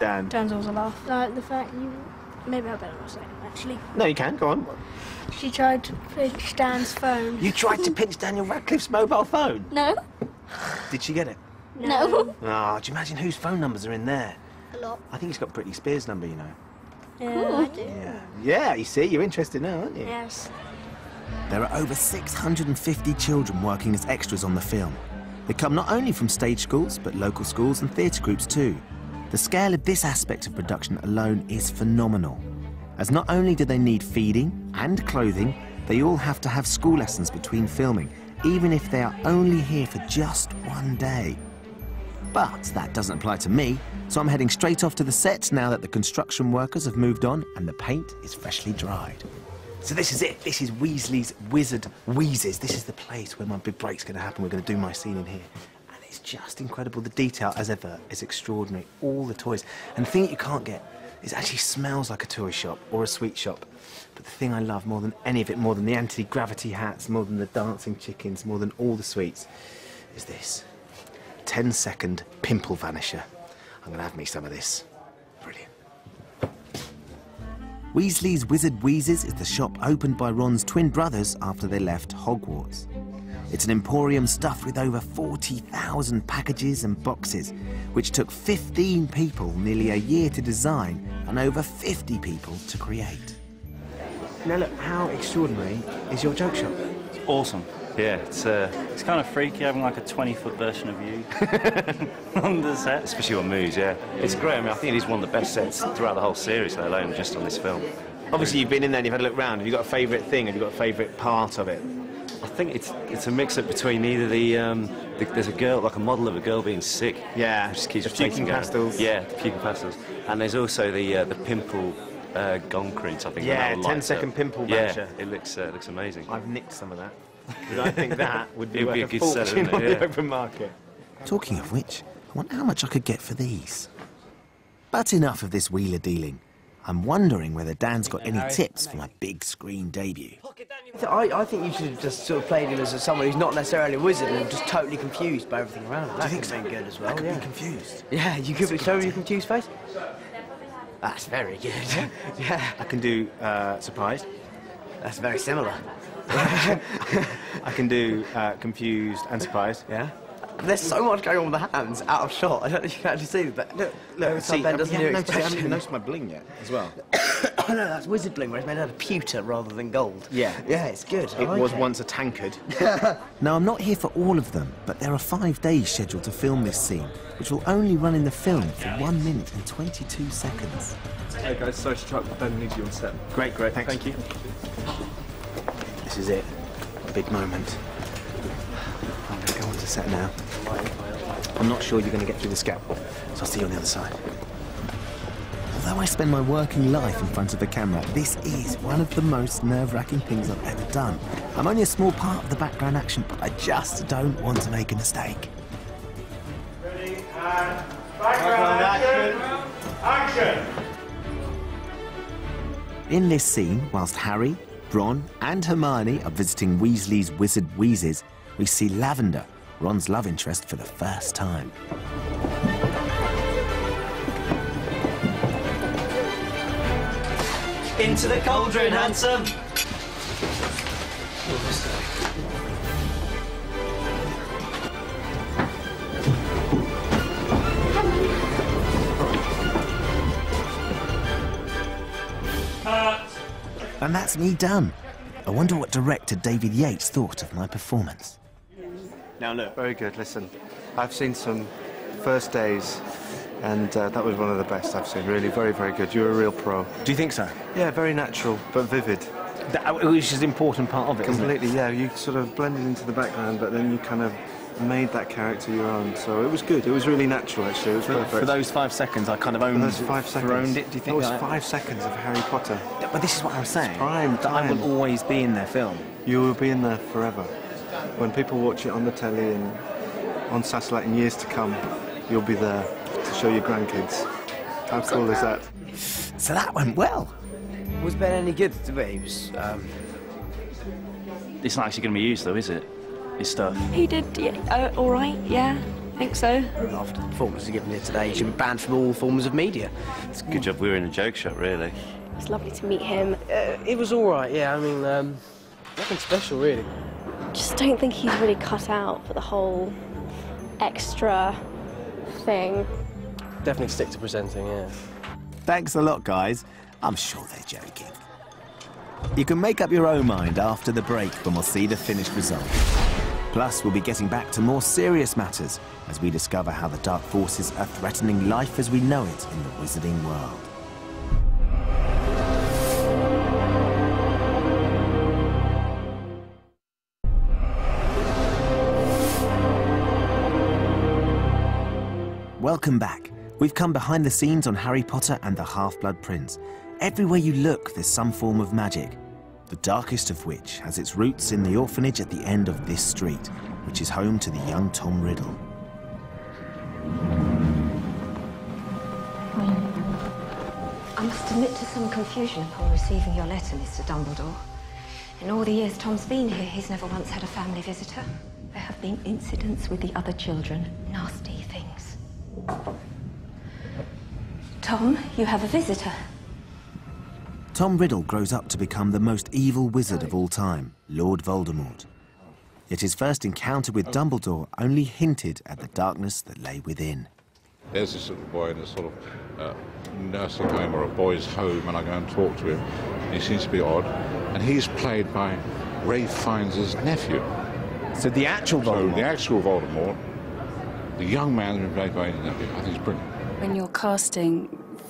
Dan. Dan's always a laugh. Like the fact you... Maybe I better not say it, actually. No, you can. Go on. She tried to pinch Dan's phone. You tried to pinch Daniel Radcliffe's mobile phone? No. Did she get it? No. Ah, do you imagine whose phone numbers are in there? A lot. I think he's got Britney Spears' number, you know. Yeah, I do. Yeah, you see, you're interested now, aren't you? Yes. There are over 650 children working as extras on the film. They come not only from stage schools, but local schools and theatre groups too. The scale of this aspect of production alone is phenomenal, as not only do they need feeding and clothing, they all have to have school lessons between filming, even if they are only here for just one day. But that doesn't apply to me, so I'm heading straight off to the set now that the construction workers have moved on and the paint is freshly dried. So this is it. This is Weasley's Wizard Wheezes. This is the place where my big break's going to happen. We're going to do my scene in here. And it's just incredible. The detail, as ever, is extraordinary. All the toys. And the thing that you can't get is it actually smells like a toy shop or a sweet shop. But the thing I love more than any of it, more than the anti-gravity hats, more than the dancing chickens, more than all the sweets, is this. 10-second pimple vanisher. I'm going to have me some of this. Brilliant. Weasley's Wizard Wheezes is the shop opened by Ron's twin brothers after they left Hogwarts. It's an emporium stuffed with over 40,000 packages and boxes, which took 15 people nearly a year to design and over 50 people to create. Now look, how extraordinary is your joke shop? It's awesome. Yeah, it's kind of freaky having like a 20-foot version of you on the set. Especially on Moose, yeah. It's great. I mean, I think it is one of the best sets throughout the whole series, let alone just on this film. Obviously, you've been in there and you've had a look round. Have you got a favourite thing? Have you got a favourite part of it? I think it's a mix-up between either there's a girl, like a model of a girl being sick. Yeah, just keeps the puking pastels. Yeah, the puking pastels. And there's also the pimple concrete, I think. Yeah, 10-second pimple vanisher. Yeah, it looks amazing. I've nicked some of that. Because I think that would be worth a good seller, fortune on the yeah. open market. Talking of which, I wonder how much I could get for these. But enough of this wheeler dealing. I'm wondering whether Dan's got any tips for my big screen debut. I think you should have just sort of played him as someone who's not necessarily a wizard and just totally confused by everything around him. Do you think so? Good as well. I could be confused. Yeah, you could be. Show me your confused face. That's very good. Yeah. I can do surprised. That's very similar. I can do confused and surprised. Yeah. There's so much going on with the hands out of shot. I don't know if you can actually see it, but Look, see, Ben doesn't do I haven't expression. even noticed my bling yet, as well. Oh no, that's wizard bling, where it's made out of pewter rather than gold. Yeah. Yeah, it's good. It was once a tankard. Now, I'm not here for all of them, but there are 5 days scheduled to film this scene, which will only run in the film for 1 minute and 22 seconds. Hey guys, sorry to interrupt, but Ben needs you on set. Great, thanks. Thank you. This is it. A big moment. I'm going to go onto set now. I'm not sure you're going to get through the scaffold, so I'll see you on the other side. Although I spend my working life in front of the camera, this is one of the most nerve-wracking things I've ever done. I'm only a small part of the background action, but I just don't want to make a mistake. Ready, and background action! In this scene, whilst Harry, Ron and Hermione are visiting Weasley's Wizard Wheezes, we see Lavender, Ron's love interest, for the first time. Into the cauldron, handsome! And that's me done. I wonder what director David Yates thought of my performance. Now look. Very good, listen. I've seen some first days, and that was one of the best I've seen, really. Very, very good. You're a real pro. Do you think so? Yeah, very natural, but vivid. Which is an important part of it, Completely, yeah. You sort of blended into the background, but then you kind of made that character your own. So it was good. It was really natural, actually. It was perfect. For those 5 seconds, I kind of owned For those 5 seconds. owned it. Do you think that was that 5 seconds of Harry Potter? But this is what I was saying. Prime that I will always be in their film. You will be in there forever. When people watch it on the telly and on satellite in years to come, you'll be there to show your grandkids. How cool is that? So that went well. Was Ben any good to me? He was, It's not actually going to be used, though, is it? His stuff. He did, yeah, all right, yeah. think so. After the performance given here today, he's been banned from all forms of media. It's a good job we were in a joke shop, really. It's lovely to meet him. It was all right, yeah. I mean, nothing special, really. Just don't think he's really cut out for the whole extra thing. Definitely stick to presenting, yeah. Thanks a lot, guys. I'm sure they're joking. You can make up your own mind after the break when we'll see the finished result. Plus, we'll be getting back to more serious matters as we discover how the dark forces are threatening life as we know it in the wizarding world. Welcome back. We've come behind the scenes on Harry Potter and the Half-Blood Prince. Everywhere you look, there's some form of magic, the darkest of which has its roots in the orphanage at the end of this street, which is home to the young Tom Riddle. I must admit to some confusion upon receiving your letter, Mr. Dumbledore. In all the years Tom's been here, he's never once had a family visitor. There have been incidents with the other children, nasty things. Tom, you have a visitor. Tom Riddle grows up to become the most evil wizard of all time, Lord Voldemort. Yet his first encounter with Dumbledore only hinted at the darkness that lay within. There's this little boy in a sort of nursing home or a boys' home, and I go and talk to him. He seems to be odd, and he's played by Ralph Fiennes' nephew. So the actual Voldemort? So the actual Voldemort, the young man who's played by his nephew. I think it's brilliant. When you're casting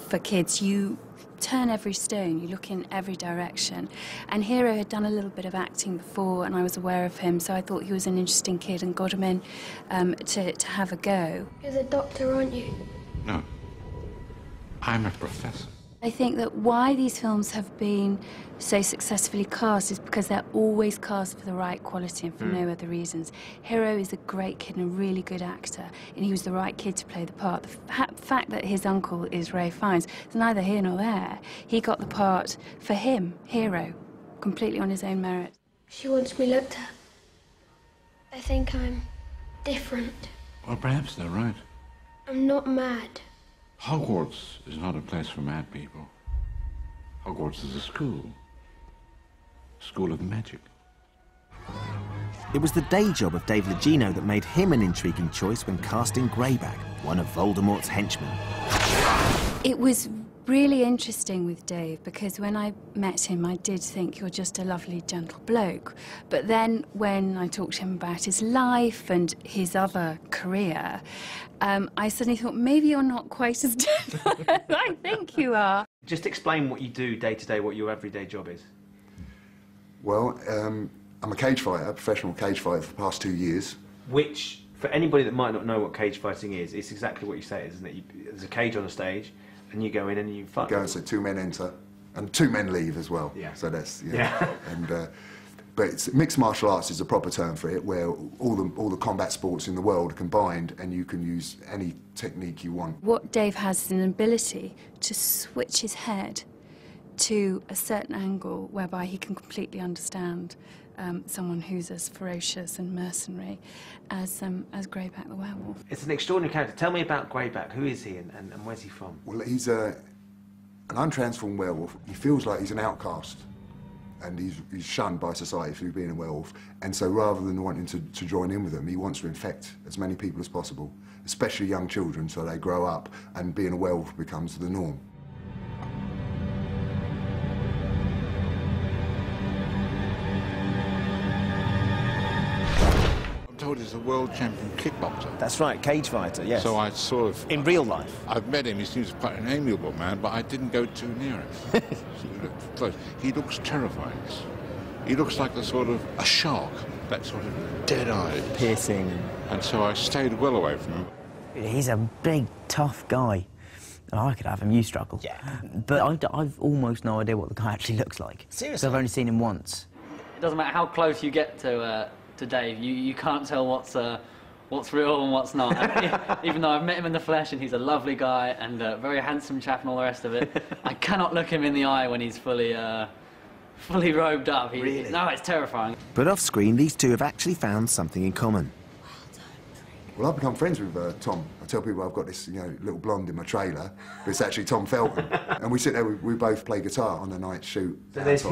for kids, you turn every stone, you look in every direction. And Hero had done a little bit of acting before, and I was aware of him, so I thought he was an interesting kid and got him in to have a go. You're the doctor, aren't you? No. I'm a professor. I think that why these films have been so successfully cast is because they're always cast for the right quality and for no other reasons. Hero is a great kid and a really good actor, and he was the right kid to play the part. The fact that his uncle is Ralph Fiennes is neither here nor there. He got the part for him, Hero, completely on his own merit. She wants me looked at. I think I'm different. Well, perhaps they're right. I'm not mad. Hogwarts is not a place for mad people. Hogwarts is a school. School of magic. It was the day job of Dave Legino that made him an intriguing choice when casting Greyback, one of Voldemort's henchmen. It was really interesting with Dave because when I met him, I did think you're just a lovely, gentle bloke. But then when I talked to him about his life and his other career, I suddenly thought, maybe you're not quite as gentle as I think you are. Just explain what you do day to day, what your everyday job is. Well, I'm a cage fighter, a professional cage fighter for the past 2 years. Which, for anybody that might not know what cage fighting is, it's exactly what you say, isn't it? There's a cage on a stage, and you go in and you fight. Go and so 2 men enter, and 2 men leave as well. Yeah. So that's and but mixed martial arts is a proper term for it, where all the combat sports in the world are combined, and you can use any technique you want. What Dave has is an ability to switch his head to a certain angle whereby he can completely understand someone who's as ferocious and mercenary as Greyback the werewolf. It's an extraordinary character. Tell me about Greyback. Who is he and where's he from? Well, he's an untransformed werewolf. He feels like he's an outcast, and he's shunned by society for being a werewolf. And so rather than wanting to join in with them, he wants to infect as many people as possible, especially young children, so they grow up and being a werewolf becomes the norm. He's a world champion kickboxer. That's right, cage fighter, yes. So I sort of... In real life? I've met him. He seems quite an amiable man, but I didn't go too near him. Close. He looks terrifying. He looks like a shark, that sort of dead-eyed. Piercing. And so I stayed well away from him. He's a big, tough guy. I could have him, you struggle. Yeah. But I've almost no idea what the guy actually looks like. Seriously? I've only seen him once. It doesn't matter how close you get to Dave, you can't tell what's real and what's not. Even though I've met him in the flesh and he's a lovely guy and a very handsome chap and all the rest of it, I cannot look him in the eye when he's fully robed up. Really? No, it's terrifying. But off-screen, these two have actually found something in common. Well, I've become friends with Tom. I tell people I've got this, little blonde in my trailer, but it's actually Tom Felton. And we sit there, we both play guitar on the night shoot. So there's